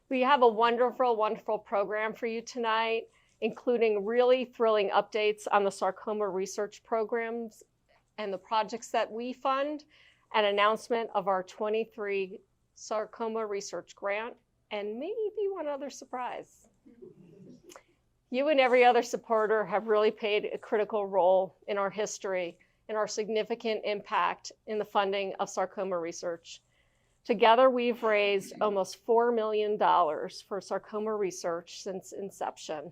We have a wonderful, wonderful program for you tonight, including really thrilling updates on the Sarcoma Research programs and the projects that we fund, an announcement of our 23 Sarcoma Research grant, and maybe one other surprise. You and every other supporter have really played a critical role in our history and our significant impact in the funding of Sarcoma Research. Together, we've raised almost $4 million for Sarcoma Research since inception.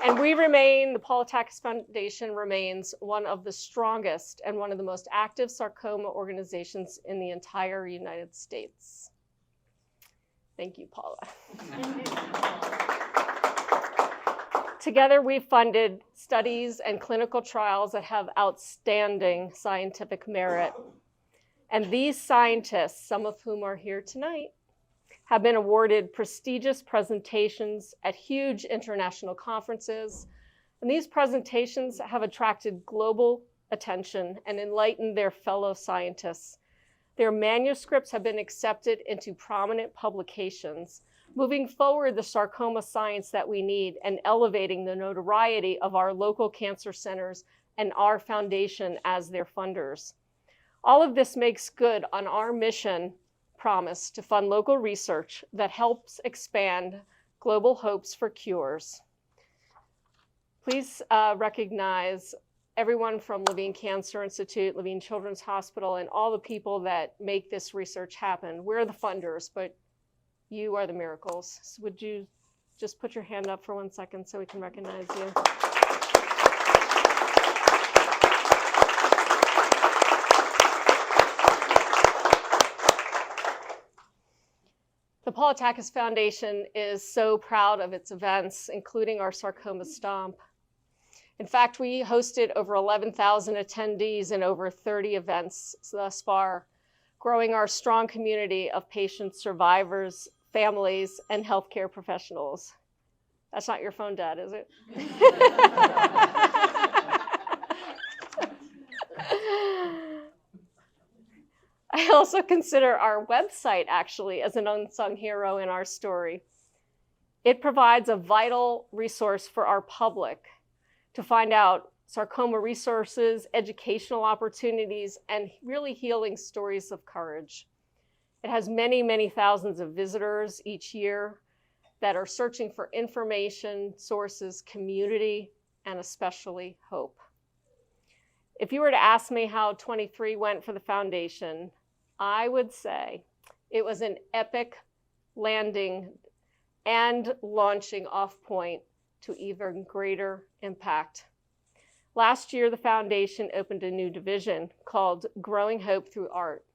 And the Paula Takacs Foundation remains one of the strongest and one of the most active sarcoma organizations in the entire United States. Thank you, Paula. Together, we've funded studies and clinical trials that have outstanding scientific merit. And these scientists, some of whom are here tonight, have been awarded prestigious presentations at huge international conferences. And these presentations have attracted global attention and enlightened their fellow scientists. Their manuscripts have been accepted into prominent publications, moving forward the sarcoma science that we need and elevating the notoriety of our local cancer centers and our foundation as their funders. All of this makes good on our mission promise to fund local research that helps expand global hopes for cures. Please recognize everyone from Levine Cancer Institute, Levine Children's Hospital, and all the people that make this research happen. We're the funders, but you are the miracles. So would you just put your hand up for 1 second so we can recognize you? The Paula Takacs Foundation is so proud of its events, including our Sarcoma Stomp. In fact, we hosted over 11,000 attendees in over 30 events thus far, growing our strong community of patients, survivors, families, and healthcare professionals. That's not your phone, Dad, is it? I also consider our website actually as an unsung hero in our story. It provides a vital resource for our public to find out sarcoma resources, educational opportunities, and really healing stories of courage. It has many, many thousands of visitors each year that are searching for information, sources, community, and especially hope. If you were to ask me how 23 went for the foundation, I would say it was an epic landing and launching off point to even greater impact. Last year, the foundation opened a new division called Growing Hope Through Art,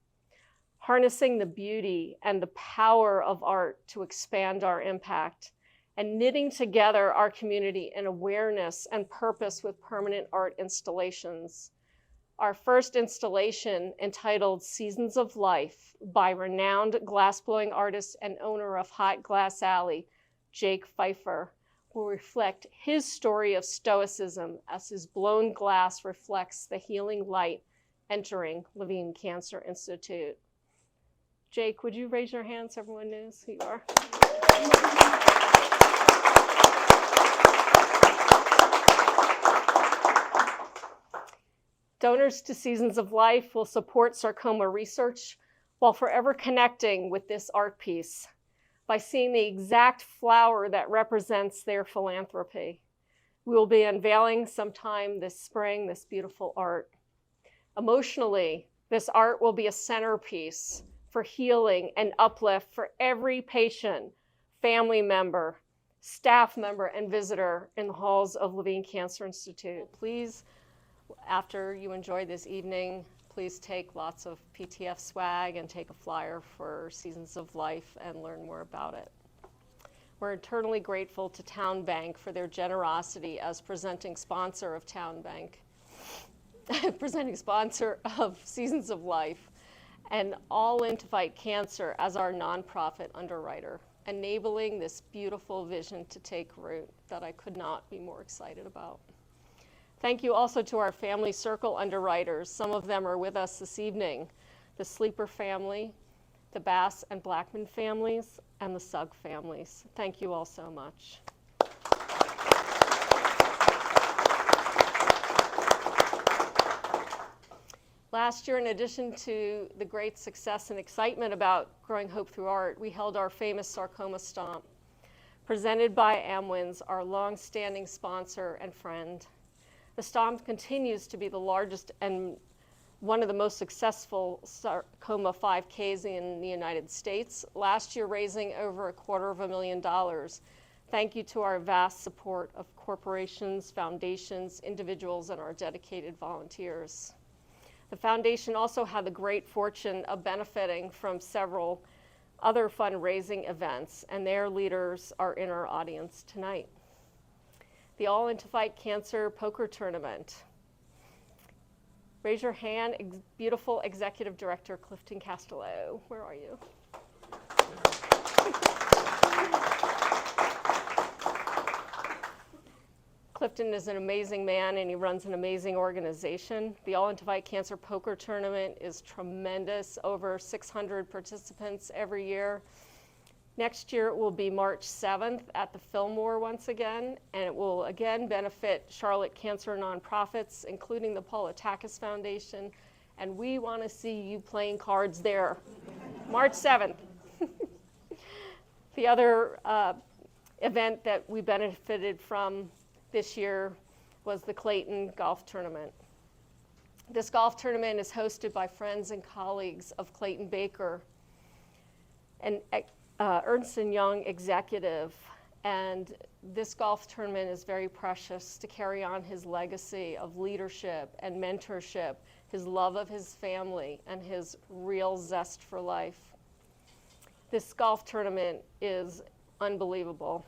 harnessing the beauty and the power of art to expand our impact, and knitting together our community in awareness and purpose with permanent art installations. Our first installation, entitled Seasons of Life, by renowned glassblowing artist and owner of Hot Glass Alley, Jake Pfeiffer, will reflect his story of stoicism as his blown glass reflects the healing light entering Levine Cancer Institute. Jake, would you raise your hand so everyone knows who you are? Donors to Seasons of Life will support sarcoma research while forever connecting with this art piece by seeing the exact flower that represents their philanthropy. We will be unveiling sometime this spring this beautiful art. Emotionally, this art will be a centerpiece for healing and uplift for every patient, family member, staff member, and visitor in the halls of Levine Cancer Institute. Please, after you enjoy this evening, please take lots of PTF swag and take a flyer for Seasons of Life and learn more about it. We're eternally grateful to Town Bank for their generosity as presenting sponsor of Town Bank, presenting sponsor of Seasons of Life, and All In to Fight Cancer as our nonprofit underwriter, enabling this beautiful vision to take root that I could not be more excited about. Thank you also to our Family Circle underwriters. Some of them are with us this evening. the Sleeper family, the Bass and Blackman families, and the Sugg families. Thank you all so much. Last year, in addition to the great success and excitement about growing hope through art, we held our famous Sarcoma Stomp, presented by Amwins, our long-standing sponsor and friend. The Stomp continues to be the largest and one of the most successful sarcoma 5Ks in the United States, last year raising over $250,000. Thank you to our vast support of corporations, foundations, individuals, and our dedicated volunteers. The foundation also had the great fortune of benefiting from several other fundraising events, and their leaders are in our audience tonight. The All In to Fight Cancer Poker Tournament. Raise your hand, beautiful Executive Director Clifton Castello. Where are you? Clifton is an amazing man, and he runs an amazing organization. The All In to Fight Cancer Poker Tournament is tremendous, over 600 participants every year. Next year it will be March 7th at the Fillmore once again, and it will again benefit Charlotte cancer nonprofits, including the Paula Takacs Foundation, and we want to see you playing cards there. March 7th. The other event that we benefited from this year was the Clayton Golf Tournament. This golf tournament is hosted by friends and colleagues of Clayton Baker, an Ernst & Young executive, and this golf tournament is very precious to carry on his legacy of leadership and mentorship, his love of his family, and his real zest for life. This golf tournament is unbelievable.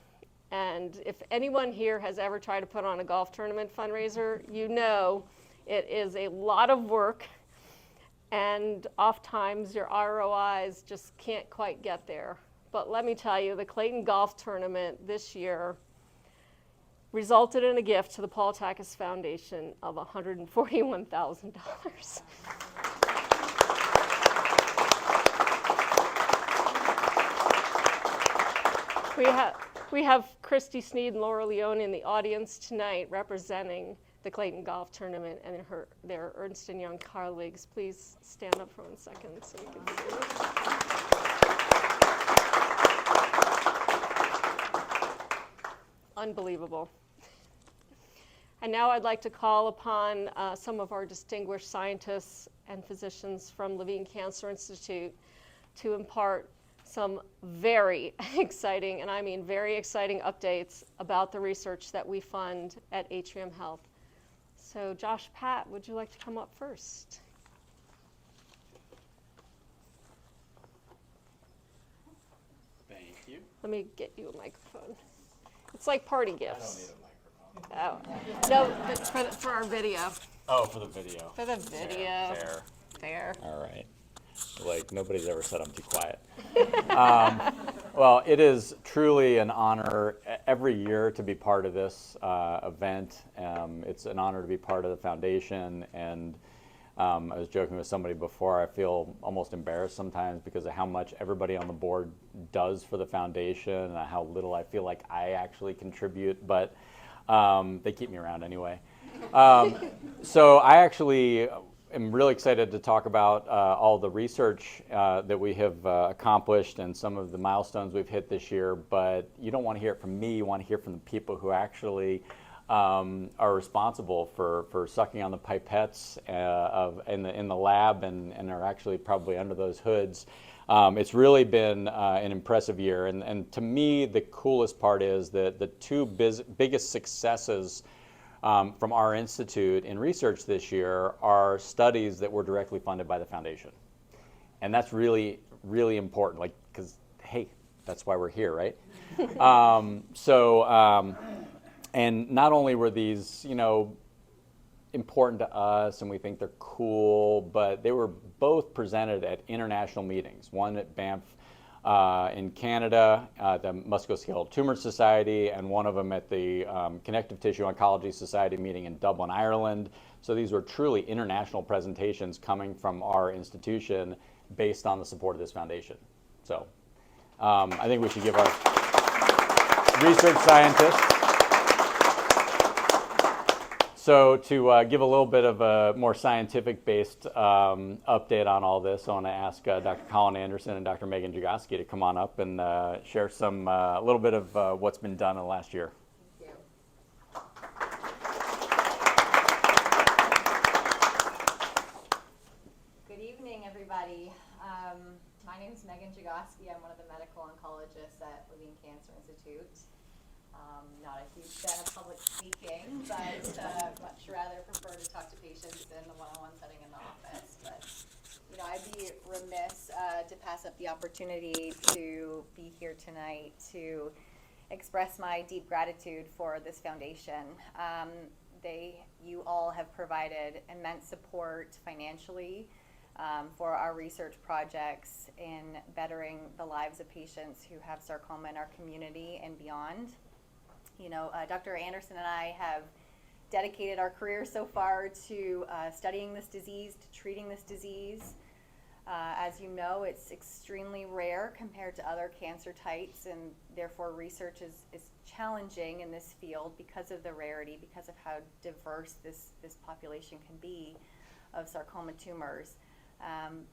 And if anyone here has ever tried to put on a golf tournament fundraiser, you know it is a lot of work, and oftentimes your ROIs just can't quite get there. But let me tell you, the Clayton Golf Tournament this year resulted in a gift to the Paula Takacs Foundation of $141,000. We have Christy Sneed and Laura Leone in the audience tonight representing the Clayton Golf Tournament and their Ernst & Young colleagues. Please stand up for 1 second so you can see them. Unbelievable. And now I'd like to call upon some of our distinguished scientists and physicians from Levine Cancer Institute to impart some very exciting, and I mean very exciting, updates about the research that we fund at Atrium Health. So Josh, Pat, would you like to come up first? Thank you. Let me get you a microphone. It's like party gifts. I don't need a microphone. Oh, no, for our video. Oh, for the video. For the video. Fair. There. All right. Like, nobody's ever said I'm too quiet. Well, it is truly an honor every year to be part of this event. It's an honor to be part of the foundation, and I was joking with somebody before, I feel almost embarrassed sometimes because of how much everybody on the board does for the foundation and how little I feel like I actually contribute, but they keep me around anyway. So I actually am really excited to talk about all the research that we have accomplished and some of the milestones we've hit this year, but you don't want to hear it from me, you want to hear from the people who actually are responsible for sucking on the pipettes in the lab and are actually probably under those hoods. It's really been an impressive year, and to me the coolest part is that the two biggest successes from our institute in research this year are studies that were directly funded by the foundation. And that's really, really important, like, because, hey, that's why we're here, right? And not only were these, important to us and we think they're cool, but they were both presented at international meetings, one at Banff in Canada, the Musculoskeletal Tumor Society, and one of them at the Connective Tissue Oncology Society meeting in Dublin, Ireland. So these were truly international presentations coming from our institution based on the support of this foundation. So I think we should give our research scientists. So to give a little bit of a more scientific-based update on all this, I want to ask Dr. Colin Anderson and Dr. Megan Jagoski to come on up and share some a little bit of what's been done in the last year. Thank you. Good evening, everybody. My name is Megan Jagoski. I'm one of the medical oncologists at Levine Cancer Institute. Not a huge fan of public speaking, but much rather prefer to talk to patients in the one-on-one setting in the office. But I'd be remiss to pass up the opportunity to be here tonight to express my deep gratitude for this foundation. You all have provided immense support financially for our research projects in bettering the lives of patients who have sarcoma in our community and beyond. Dr. Anderson and I have dedicated our career so far to studying this disease, to treating this disease. As you know, it's extremely rare compared to other cancer types, and therefore research is challenging in this field because of the rarity, because of how diverse this population can be of sarcoma tumors.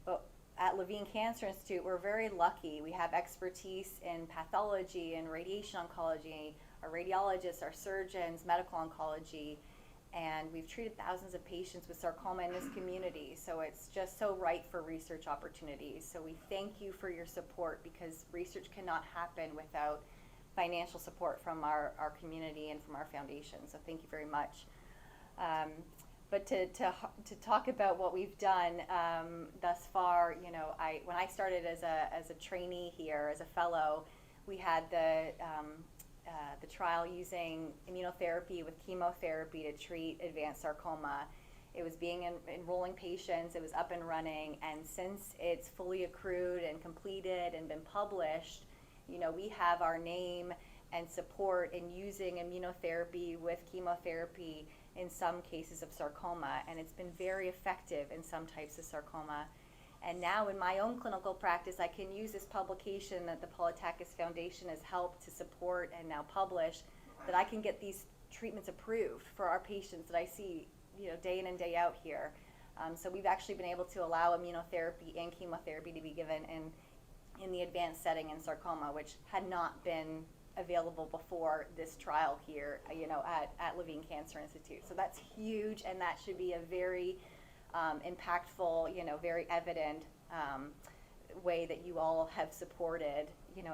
But at Levine Cancer Institute, we're very lucky. We have expertise in pathology and radiation oncology, our radiologists, our surgeons, medical oncology, and we've treated thousands of patients with sarcoma in this community. So it's just so right for research opportunities. So we thank you for your support, because research cannot happen without financial support from our community and from our foundation. So thank you very much. But to talk about what we've done thus far, when I started as a trainee here, as a fellow, we had the trial using immunotherapy with chemotherapy to treat advanced sarcoma. It was enrolling patients, it was up and running, and since it's fully accrued and completed and been published, we have our name and support in using immunotherapy with chemotherapy in some cases of sarcoma, and it's been very effective in some types of sarcoma. And now in my own clinical practice, I can use this publication that the Paula Takacs Foundation has helped to support and now publish, that I can get these treatments approved for our patients that I see day in and day out here. So we've actually been able to allow immunotherapy and chemotherapy to be given in the advanced setting in sarcoma, which had not been available before this trial here, at Levine Cancer Institute. So that's huge, and that should be a very impactful, very evident way that you all have supported,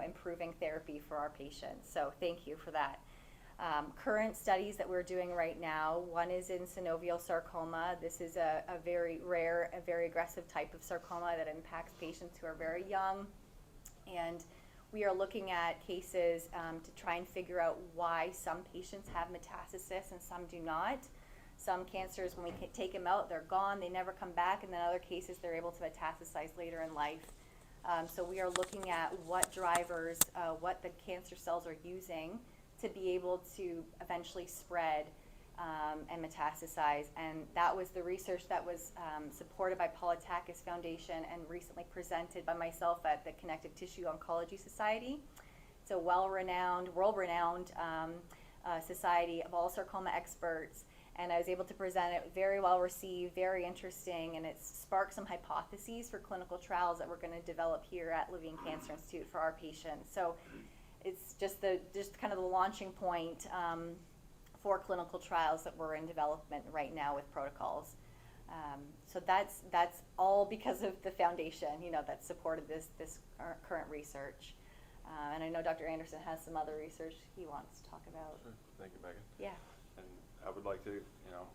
improving therapy for our patients. So thank you for that. Current studies that we're doing right now, one is in synovial sarcoma. This is a very rare, a very aggressive type of sarcoma that impacts patients who are very young. And we are looking at cases to try and figure out why some patients have metastasis and some do not. Some cancers, when we take them out, they're gone, they never come back, and then other cases, they're able to metastasize later in life. So we are looking at what drivers, what the cancer cells are using to be able to eventually spread and metastasize. And that was the research that was supported by Paula Takacs Foundation and recently presented by myself at the Connective Tissue Oncology Society. It's a well-renowned, world-renowned society of all sarcoma experts. And I was able to present it, very well received, very interesting, and it's sparked some hypotheses for clinical trials that we're going to develop here at Levine Cancer Institute for our patients. So it's just kind of the launching point for clinical trials that we're in development right now with protocols. So that's all because of the foundation, that supported this current research. And I know Dr. Anderson has some other research he wants to talk about. Sure. Thank you, Megan. Yeah. And I would like to,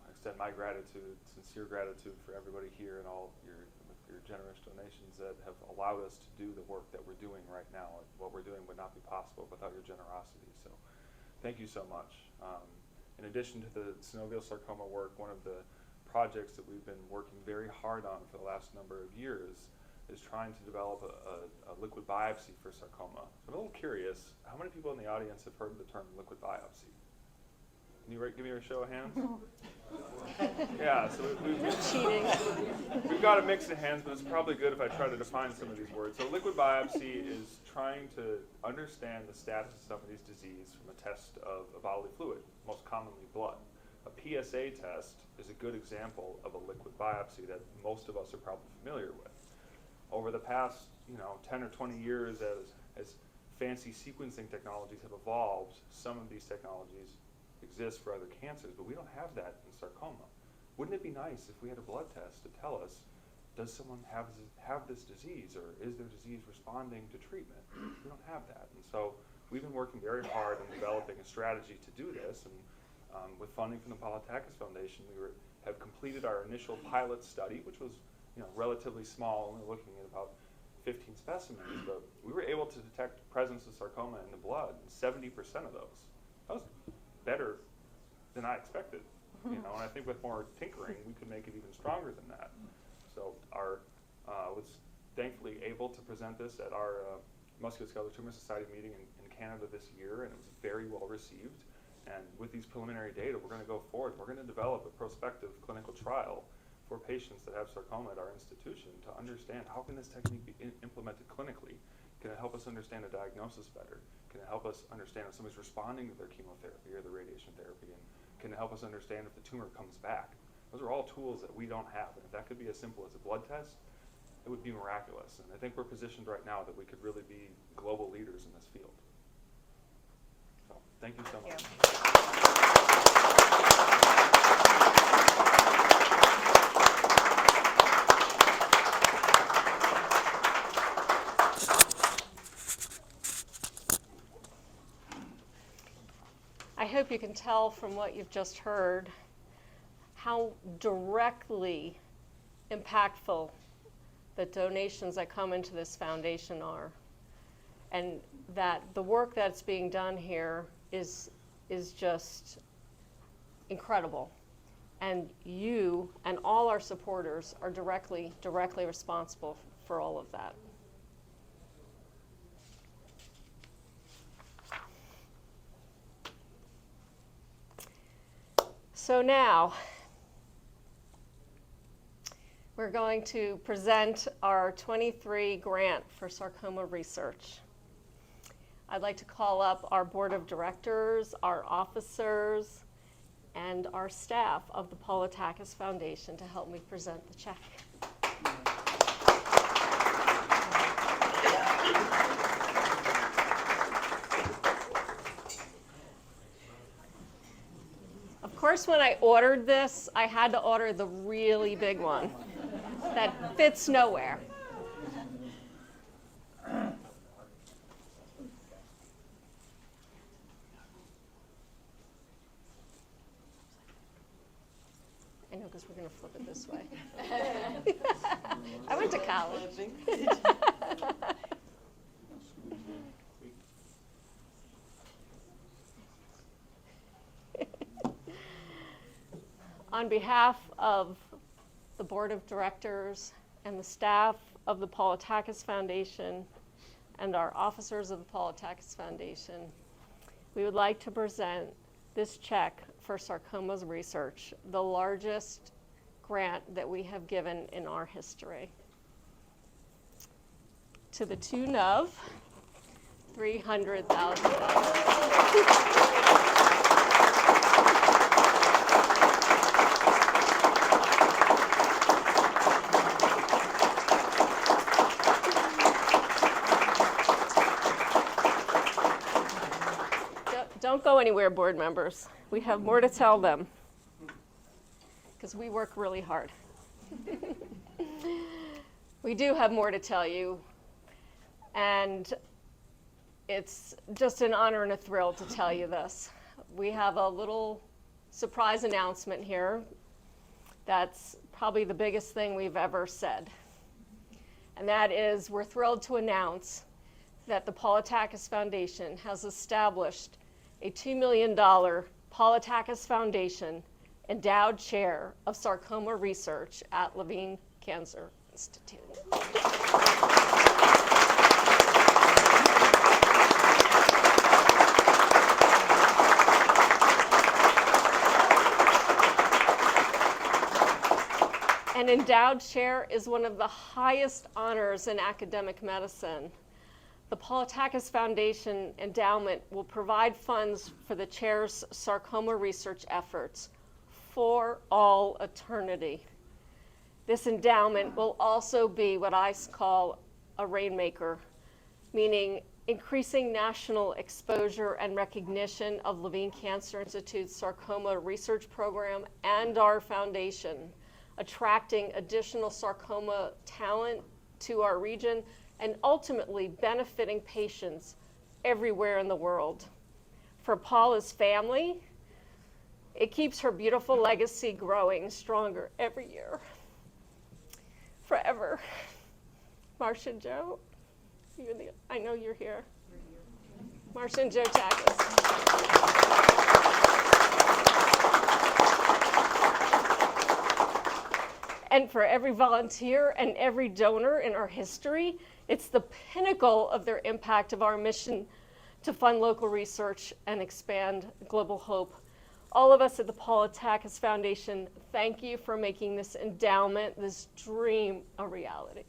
extend my gratitude, sincere gratitude for everybody here and all your generous donations that have allowed us to do the work that we're doing right now. What we're doing would not be possible without your generosity. So thank you so much. In addition to the synovial sarcoma work, one of the projects that we've been working very hard on for the last number of years is trying to develop a liquid biopsy for sarcoma. So I'm a little curious, how many people in the audience have heard the term liquid biopsy? Can you give me a show of hands? Yeah, so we've got a mix of hands, but it's probably good if I try to define some of these words. So liquid biopsy is trying to understand the status of somebody's disease from a test of a bodily fluid, most commonly blood. A PSA test is a good example of a liquid biopsy that most of us are probably familiar with. Over the past 10 or 20 years, as fancy sequencing technologies have evolved, some of these technologies exist for other cancers, but we don't have that in sarcoma. Wouldn't it be nice if we had a blood test to tell us, does someone have this disease, or is their disease responding to treatment? We don't have that. And so we've been working very hard on developing a strategy to do this, and with funding from the Paula Takacs Foundation, we have completed our initial pilot study, which was relatively small, only looking at about 15 specimens, but we were able to detect presence of sarcoma in the blood in 70% of those. That was better than I expected, and I think with more tinkering, we could make it even stronger than that. So our was thankfully able to present this at our Musculoskeletal Tumor Society meeting in Canada this year, and it was very well received. And with these preliminary data, we're going to go forward. We're going to develop a prospective clinical trial for patients that have sarcoma at our institution to understand how can this technique be implemented clinically. Can it help us understand the diagnosis better? Can it help us understand if somebody's responding to their chemotherapy or the radiation therapy? And can it help us understand if the tumor comes back? Those are all tools that we don't have. And if that could be as simple as a blood test, it would be miraculous. And I think we're positioned right now that we could really be global leaders in this field. So thank you so much. I hope you can tell from what you've just heard how directly impactful the donations that come into this foundation are, and that the work that's being done here is just incredible. And you and all our supporters are directly responsible for all of that. So now, we're going to present our 23 grant for Sarcoma Research. I'd like to call up our board of directors, our officers, and our staff of the Paula Takacs Foundation to help me present the check. Of course, when I ordered this, I had to order the really big one that fits nowhere. I know, because we're going to flip it this way. I went to college. On behalf of the board of directors and the staff of the Paula Takacs Foundation and our officers of the Paula Takacs Foundation, we would like to present this check for Sarcoma Research, the largest grant that we have given in our history, to the tune of $300,000. Don't go anywhere, board members. We have more to tell them because we work really hard. We do have more to tell you, and it's just an honor and a thrill to tell you this. We have a little surprise announcement here that's probably the biggest thing we've ever said, and that is we're thrilled to announce that the Paula Takacs Foundation has established a $2 million Paula Takacs Foundation endowed chair of sarcoma research at Levine Cancer Institute. An endowed chair is one of the highest honors in academic medicine. The Paula Takacs Foundation endowment will provide funds for the chair's sarcoma research efforts for all eternity. This endowment will also be what I call a rainmaker, meaning increasing national exposure and recognition of Levine Cancer Institute's Sarcoma Research Program and our foundation, attracting additional sarcoma talent to our region, and ultimately benefiting patients everywhere in the world. For Paula's family, it keeps her beautiful legacy growing stronger every year. Forever. Marcia and Joe, I know you're here. Marcia and Joe Takacs. And for every volunteer and every donor in our history, it's the pinnacle of their impact of our mission to fund local research and expand global hope. All of us at the Paula Takacs Foundation, thank you for making this endowment, this dream, a reality.